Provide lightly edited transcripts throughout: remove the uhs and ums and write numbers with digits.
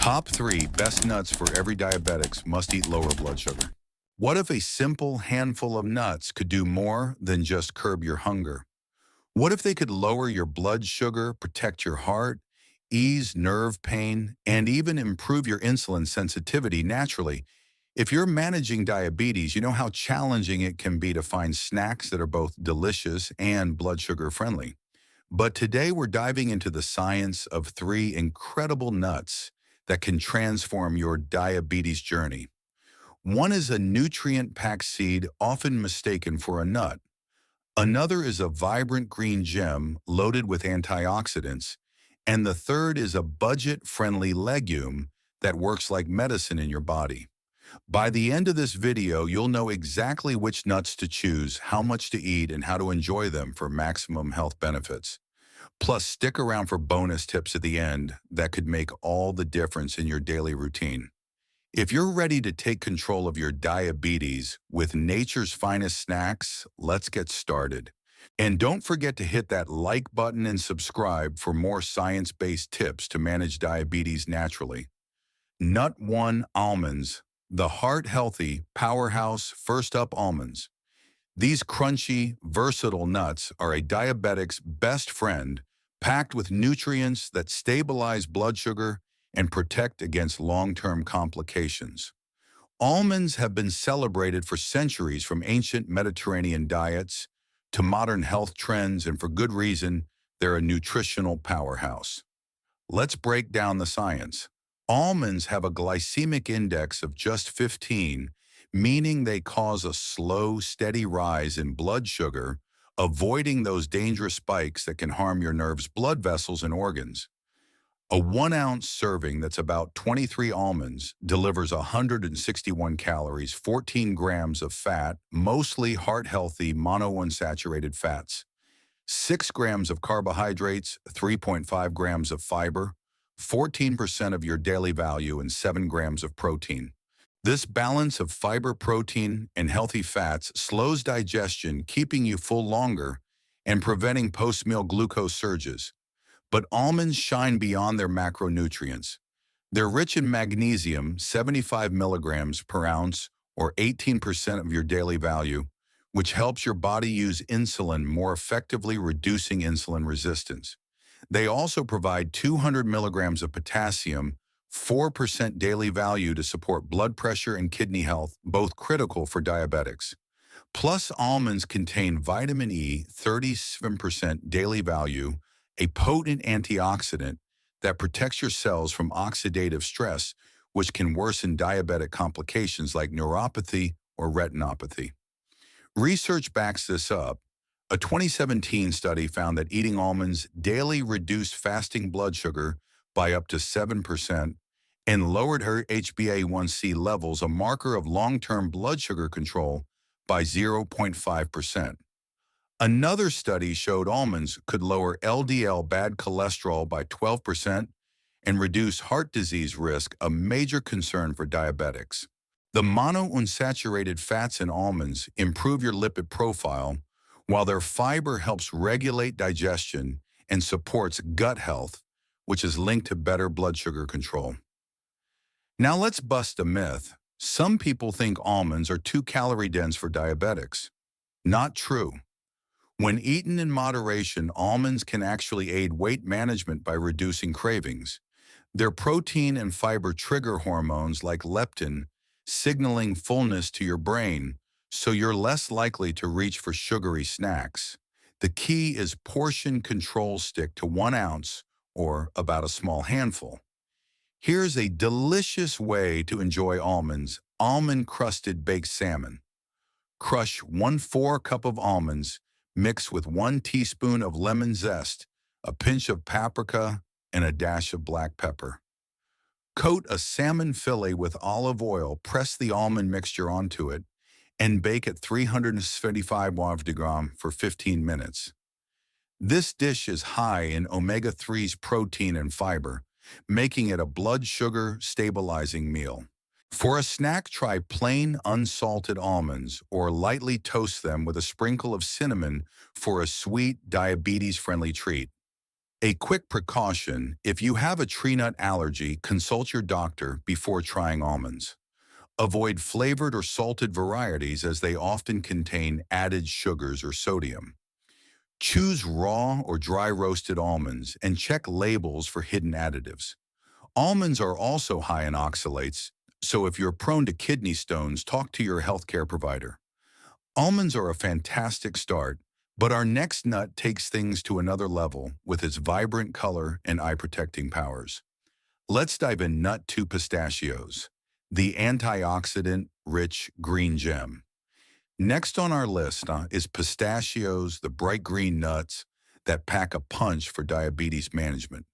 Top 3 best nuts for every diabetics must eat lower blood sugar. What if a simple handful of nuts could do more than just curb your hunger? What if they could lower your blood sugar, protect your heart, ease nerve pain, and even improve your insulin sensitivity naturally? If you're managing diabetes, you know how challenging it can be to find snacks that are both delicious and blood sugar friendly. But today we're diving into the science of 3 incredible nuts that can transform your diabetes journey. One is a nutrient-packed seed often mistaken for a nut. Another is a vibrant green gem loaded with antioxidants. And the third is a budget-friendly legume that works like medicine in your body. By the end of this video, you'll know exactly which nuts to choose, how much to eat, and how to enjoy them for maximum health benefits. Plus, stick around for bonus tips at the end that could make all the difference in your daily routine. If you're ready to take control of your diabetes with nature's finest snacks, let's get started. And don't forget to hit that like button and subscribe for more science-based tips to manage diabetes naturally. Nut 1 Almonds, the heart-healthy powerhouse first up almonds. These crunchy, versatile nuts are a diabetic's best friend, packed with nutrients that stabilize blood sugar and protect against long-term complications. Almonds have been celebrated for centuries, from ancient Mediterranean diets to modern health trends, and for good reason. They're a nutritional powerhouse. Let's break down the science. Almonds have a glycemic index of just 15, meaning they cause a slow, steady rise in blood sugar, avoiding those dangerous spikes that can harm your nerves, blood vessels, and organs. A 1-ounce serving that's about 23 almonds delivers 161 calories, 14 grams of fat, mostly heart-healthy monounsaturated fats, 6 grams of carbohydrates, 3.5 grams of fiber, 14% of your daily value, and 7 grams of protein. This balance of fiber, protein, and healthy fats slows digestion, keeping you full longer and preventing post-meal glucose surges. But almonds shine beyond their macronutrients. They're rich in magnesium, 75 milligrams per ounce, or 18% of your daily value, which helps your body use insulin more effectively, reducing insulin resistance. They also provide 200 milligrams of potassium, 4% daily value, to support blood pressure and kidney health, both critical for diabetics. Plus, almonds contain vitamin E, 37% daily value, a potent antioxidant that protects your cells from oxidative stress, which can worsen diabetic complications like neuropathy or retinopathy. Research backs this up. A 2017 study found that eating almonds daily reduced fasting blood sugar by up to 7% and lowered her HbA1c levels, a marker of long-term blood sugar control, by 0.5%. Another study showed almonds could lower LDL bad cholesterol by 12% and reduce heart disease risk, a major concern for diabetics. The monounsaturated fats in almonds improve your lipid profile, while their fiber helps regulate digestion and supports gut health, which is linked to better blood sugar control. Now let's bust a myth. Some people think almonds are too calorie dense for diabetics. Not true. When eaten in moderation, almonds can actually aid weight management by reducing cravings. Their protein and fiber trigger hormones like leptin, signaling fullness to your brain, so you're less likely to reach for sugary snacks. The key is portion control. Stick to 1 ounce, or about a small handful. Here's a delicious way to enjoy almonds: almond-crusted baked salmon. Crush 1/4 cup of almonds, mix with 1 teaspoon of lemon zest, a pinch of paprika, and a dash of black pepper. Coat a salmon fillet with olive oil, press the almond mixture onto it, and bake at 375 degrees for 15 minutes. This dish is high in omega-3's protein and fiber, making it a blood sugar stabilizing meal. For a snack, try plain unsalted almonds or lightly toast them with a sprinkle of cinnamon for a sweet, diabetes-friendly treat. A quick precaution: if you have a tree nut allergy, consult your doctor before trying almonds. Avoid flavored or salted varieties as they often contain added sugars or sodium. Choose raw or dry roasted almonds and check labels for hidden additives. Almonds are also high in oxalates, so if you're prone to kidney stones, talk to your healthcare provider. Almonds are a fantastic start, but our next nut takes things to another level with its vibrant color and eye-protecting powers. Let's dive in nut 2: pistachios, the antioxidant-rich green gem. Next on our list is pistachios, the bright green nuts that pack a punch for diabetes management.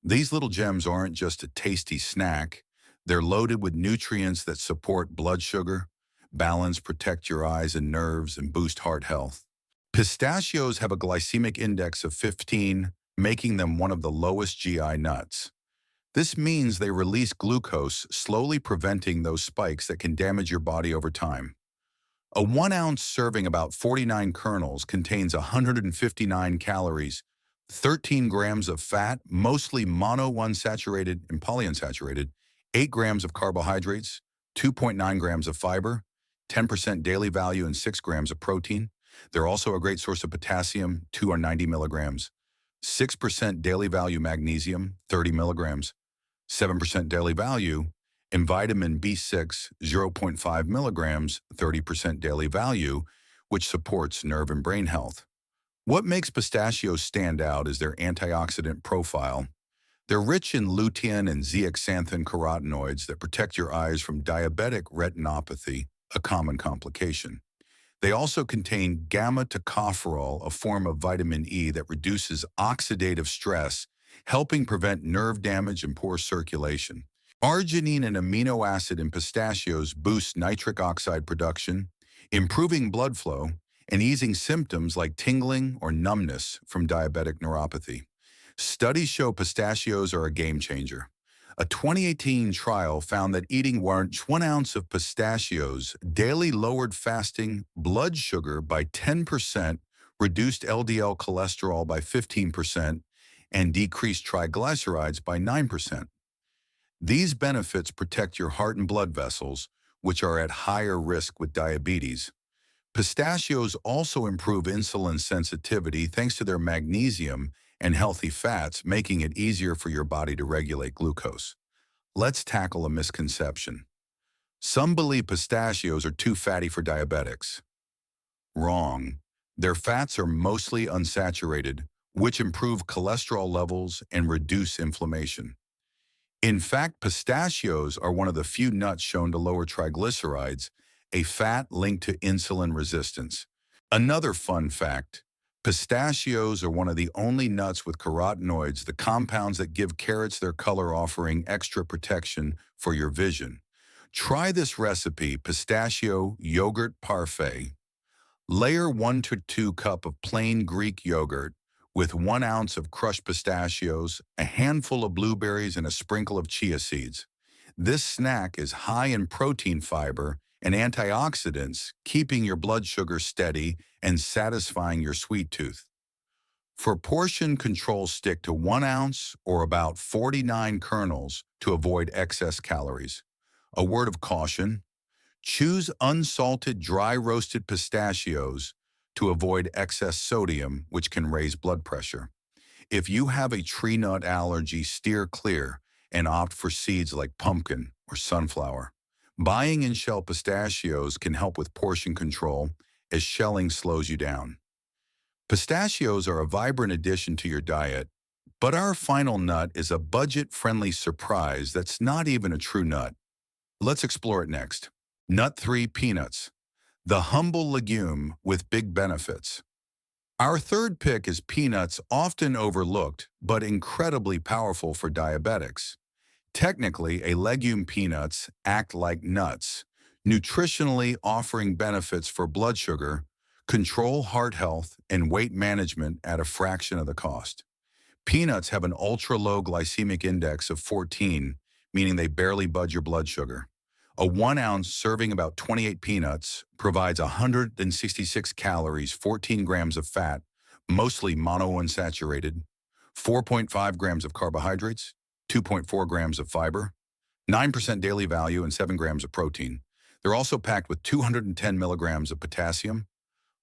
These little gems aren't just a tasty snack, they're loaded with nutrients that support blood sugar, balance, protect your eyes and nerves, and boost heart health. Pistachios have a glycemic index of 15, making them one of the lowest GI nuts. This means they release glucose, slowly preventing those spikes that can damage your body over time. A 1-ounce serving, about 49 kernels, contains 159 calories, 13 grams of fat, mostly monounsaturated and polyunsaturated, 8 grams of carbohydrates, 2.9 grams of fiber, 10% daily value, and 6 grams of protein. They're also a great source of potassium, 2 or 90 milligrams, 6% daily value magnesium, 30 milligrams, 7% daily value, and vitamin B6, 0.5 milligrams, 30% daily value, which supports nerve and brain health. What makes pistachios stand out is their antioxidant profile. They're rich in lutein and zeaxanthin carotenoids that protect your eyes from diabetic retinopathy, a common complication. They also contain gamma-tocopherol, a form of vitamin E that reduces oxidative stress, helping prevent nerve damage and poor circulation. Arginine, an amino acid in pistachios, boosts nitric oxide production, improving blood flow and easing symptoms like tingling or numbness from diabetic neuropathy. Studies show pistachios are a game changer. A 2018 trial found that eating 1 ounce of pistachios daily lowered fasting blood sugar by 10%, reduced LDL cholesterol by 15%, and decreased triglycerides by 9%. These benefits protect your heart and blood vessels, which are at higher risk with diabetes. Pistachios also improve insulin sensitivity thanks to their magnesium and healthy fats, making it easier for your body to regulate glucose. Let's tackle a misconception. Some believe pistachios are too fatty for diabetics. Wrong. Their fats are mostly unsaturated, which improve cholesterol levels and reduce inflammation. In fact, pistachios are one of the few nuts shown to lower triglycerides, a fat linked to insulin resistance. Another fun fact: pistachios are one of the only nuts with carotenoids, the compounds that give carrots their color, offering extra protection for your vision. Try this recipe: pistachio yogurt parfait. Layer 1 to 2 cup of plain Greek yogurt with 1 ounce of crushed pistachios, a handful of blueberries, and a sprinkle of chia seeds. This snack is high in protein, fiber, and antioxidants, keeping your blood sugar steady and satisfying your sweet tooth. For portion control, stick to 1 ounce or about 49 kernels to avoid excess calories. A word of caution: choose unsalted, dry roasted pistachios to avoid excess sodium, which can raise blood pressure. If you have a tree nut allergy, steer clear and opt for seeds like pumpkin or sunflower. Buying in-shell pistachios can help with portion control, as shelling slows you down. Pistachios are a vibrant addition to your diet, but our final nut is a budget-friendly surprise that's not even a true nut. Let's explore it next. Nut 3: peanuts, the humble legume with big benefits. Our third pick is peanuts, often overlooked but incredibly powerful for diabetics. Technically, a legume, peanuts act like nuts, nutritionally offering benefits for blood sugar, control, heart health, and weight management at a fraction of the cost. Peanuts have an ultra-low glycemic index of 14, meaning they barely budge your blood sugar. A 1-ounce serving, about 28 peanuts, provides 166 calories, 14 grams of fat, mostly monounsaturated, 4.5 grams of carbohydrates, 2.4 grams of fiber, 9% daily value, and 7 grams of protein. They're also packed with 210 milligrams of potassium,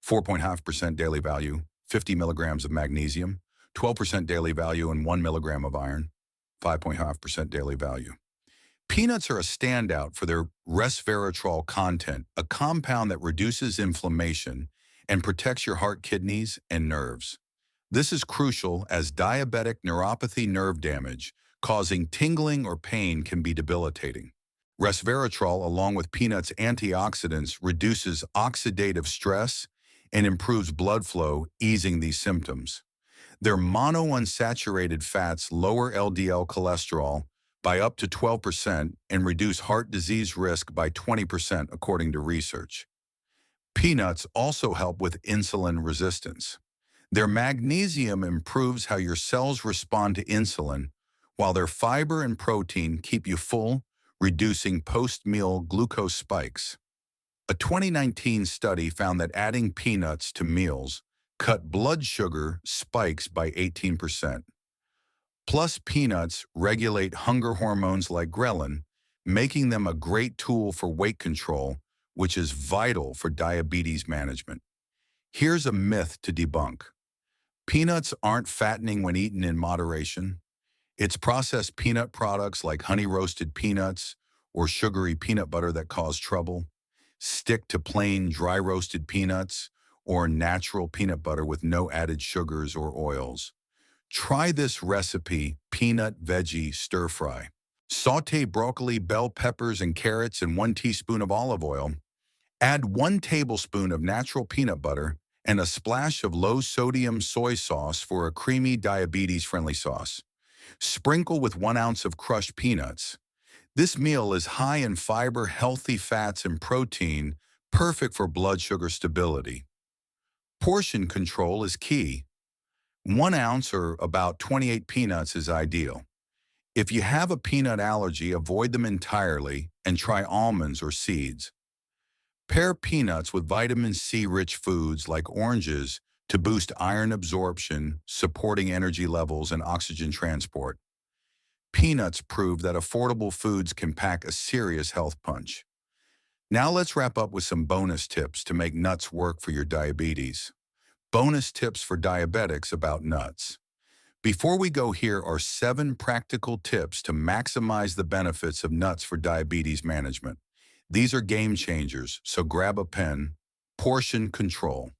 4.5% daily value, 50 milligrams of magnesium, 12% daily value, and 1 milligram of iron, 5.5% daily value. Peanuts are a standout for their resveratrol content, a compound that reduces inflammation and protects your heart, kidneys, and nerves. This is crucial as diabetic neuropathy nerve damage, causing tingling or pain, can be debilitating. Resveratrol, along with peanuts' antioxidants, reduces oxidative stress and improves blood flow, easing these symptoms. Their monounsaturated fats lower LDL cholesterol by up to 12% and reduce heart disease risk by 20%, according to research. Peanuts also help with insulin resistance. Their magnesium improves how your cells respond to insulin, while their fiber and protein keep you full, reducing post-meal glucose spikes. A 2019 study found that adding peanuts to meals cut blood sugar spikes by 18%. Plus, peanuts regulate hunger hormones like ghrelin, making them a great tool for weight control, which is vital for diabetes management. Here's a myth to debunk. Peanuts aren't fattening when eaten in moderation. It's processed peanut products like honey-roasted peanuts or sugary peanut butter that cause trouble. Stick to plain dry-roasted peanuts or natural peanut butter with no added sugars or oils. Try this recipe: peanut veggie stir fry. Saute broccoli, bell peppers, and carrots in 1 teaspoon of olive oil. Add 1 tablespoon of natural peanut butter and a splash of low-sodium soy sauce for a creamy diabetes-friendly sauce. Sprinkle with 1 ounce of crushed peanuts. This meal is high in fiber, healthy fats, and protein, perfect for blood sugar stability. Portion control is key. 1 ounce or about 28 peanuts is ideal. If you have a peanut allergy, avoid them entirely and try almonds or seeds. Pair peanuts with vitamin C-rich foods like oranges to boost iron absorption, supporting energy levels and oxygen transport. Peanuts prove that affordable foods can pack a serious health punch. Now let's wrap up with some bonus tips to make nuts work for your diabetes. Bonus tips for diabetics about nuts. Before we go, here are 7 practical tips to maximize the benefits of nuts for diabetes management. These are game changers, so grab a pen. Portion control.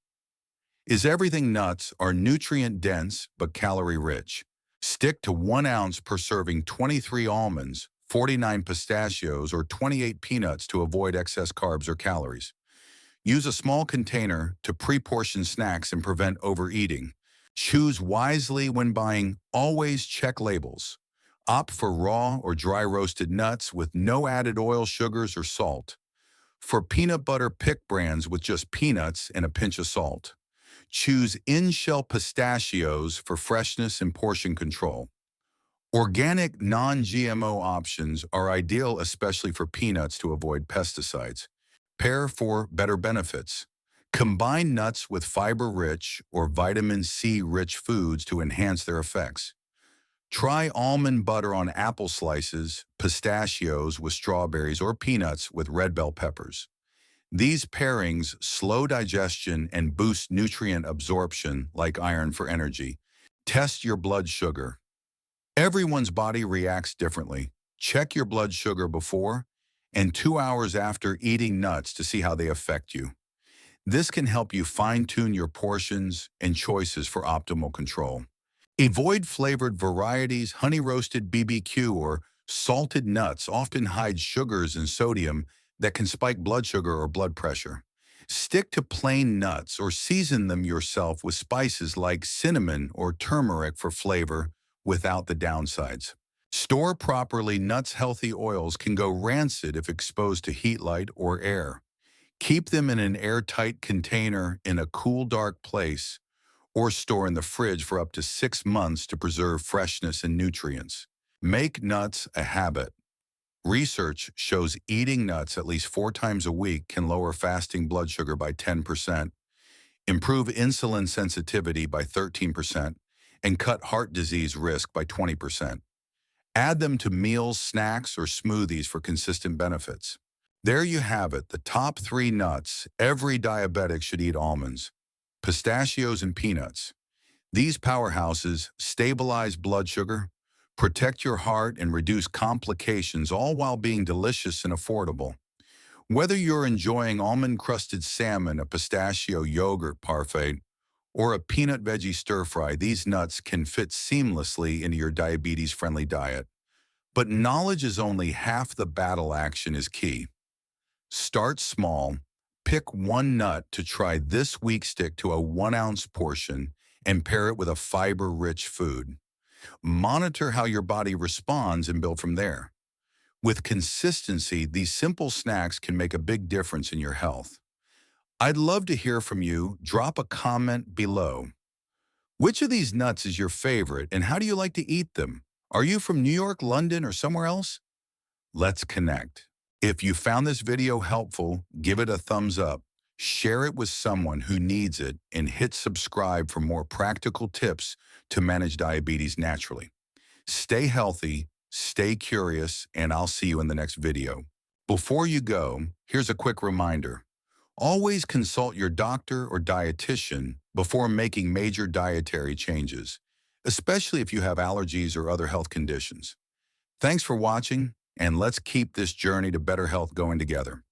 Is everything nuts are nutrient-dense but calorie-rich. Stick to 1 ounce per serving: 23 almonds, 49 pistachios, or 28 peanuts to avoid excess carbs or calories. Use a small container to pre-portion snacks and prevent overeating. Choose wisely when buying. Always check labels. Opt for raw or dry roasted nuts with no added oil, sugars, or salt. For peanut butter, pick brands with just peanuts and a pinch of salt. Choose in-shell pistachios for freshness and portion control. Organic, non-GMO options are ideal, especially for peanuts, to avoid pesticides. Pair for better benefits. Combine nuts with fiber-rich or vitamin C-rich foods to enhance their effects. Try almond butter on apple slices, pistachios with strawberries, or peanuts with red bell peppers. These pairings slow digestion and boost nutrient absorption, like iron for energy. Test your blood sugar. Everyone's body reacts differently. Check your blood sugar before and 2 hours after eating nuts to see how they affect you. This can help you fine-tune your portions and choices for optimal control. Avoid flavored varieties. Honey-roasted BBQ or salted nuts often hide sugars and sodium that can spike blood sugar or blood pressure. Stick to plain nuts or season them yourself with spices like cinnamon or turmeric for flavor without the downsides. Store properly. Nuts' healthy oils can go rancid if exposed to heat, light, or air. Keep them in an airtight container in a cool, dark place, or store in the fridge for up to 6 months to preserve freshness and nutrients. Make nuts a habit. Research shows eating nuts at least 4 times a week can lower fasting blood sugar by 10%, improve insulin sensitivity by 13%, and cut heart disease risk by 20%. Add them to meals, snacks, or smoothies for consistent benefits. There you have it, the top 3 nuts every diabetic should eat: almonds, pistachios, and peanuts. These powerhouses stabilize blood sugar, protect your heart, and reduce complications, all while being delicious and affordable. Whether you're enjoying almond-crusted salmon, a pistachio yogurt parfait, or a peanut veggie stir-fry, these nuts can fit seamlessly into your diabetes-friendly diet. But knowledge is only half the battle. Action is key. Start small, pick one nut to try this week, stick to a 1-ounce portion, and pair it with a fiber-rich food. Monitor how your body responds and build from there. With consistency, these simple snacks can make a big difference in your health. I'd love to hear from you. Drop a comment below. Which of these nuts is your favorite, and how do you like to eat them? Are you from New York, London, or somewhere else? Let's connect. If you found this video helpful, give it a thumbs up, share it with someone who needs it, and hit subscribe for more practical tips to manage diabetes naturally. Stay healthy, stay curious, and I'll see you in the next video. Before you go, here's a quick reminder. Always consult your doctor or dietitian before making major dietary changes, especially if you have allergies or other health conditions. Thanks for watching, and let's keep this journey to better health going together.